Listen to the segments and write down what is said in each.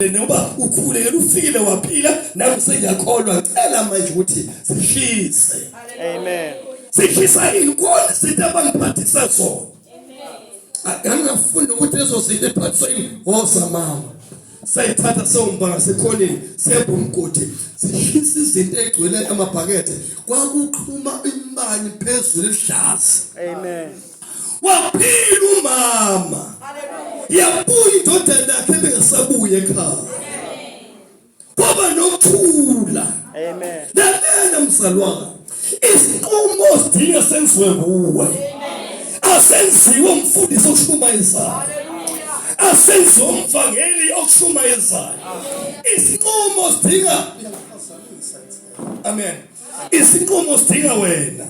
Ngoba ukhulekela ufikile waphila nawe sengiyakholwa ngicela manje ukuthi sihlise. Amen. Sihlisa inkolo sithi abangiphathisa zona. Angafunda ukuthi lezo zinto ephathisa inhoza mama. Sayithatha sombanga sekhoneni sebumgodi sihlisa izinto egcwele amabhakede kwakuqhuma imbani phezulu elihlaza. Amen. Waphila umama. Yabuya indodana yakhe bengasabuye ekhaya. Kwaba nokuthula. Amen. Lalela mzalwane. Isinqumo sidinga senziwe kuwe. Asenziwe umfundisi okushumayizayo. Asenziwe umvangeli okushumayizayo. Isinqumo sidinga. Amen. Isinqumo sidinga wena.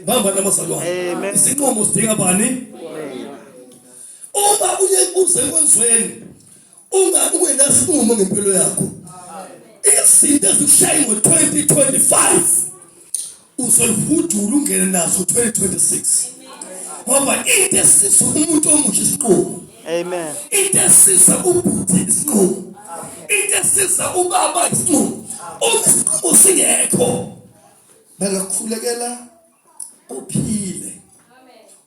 Bamba namazalwane. Isinqumo sidinga bani? Uma uye usekwenzweni ungabe unesinqumo ngempilo yakho izinto ezikushaya ngo2025 uzolihudula ungene naso 2026 ngoba into esisa umuntu omusha isinqumo. Amen. Into esisa ubhuti isinqumo. Into esisa ubaba isinqumo. Uma isinqumo singekho bangakhulekela uphile.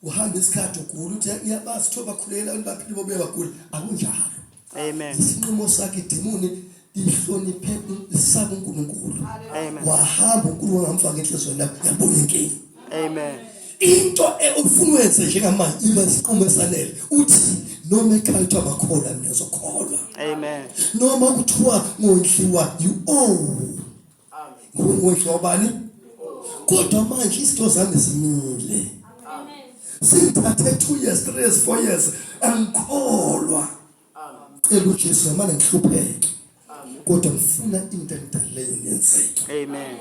Uhamba isikhathi ugula uthi iyabazi thoba khulekela abantu baphile bobe bagula akunjalo. Amen. Isinqumo sakhe idimoni lihloniphe lisaba uNkulunkulu. Amen. Wahamba uNkulunkulu ngamfaka enhlizweni yakho yabona inkingi. Amen. Into ufuna wenze njengamanje iba isinqumo esanele uthi noma ekhaya uthi abakholwa mina ngizokholwa. Amen. Noma kuthiwa ngondliwa you ngondliwa bani kodwa manje izinto zami zimile. Sithathe 2 years 3 years 4 years angikholwa. Cela uJesu manje ngihlupheke kodwa ngifuna into engidaleyo niyenzeke. Amen.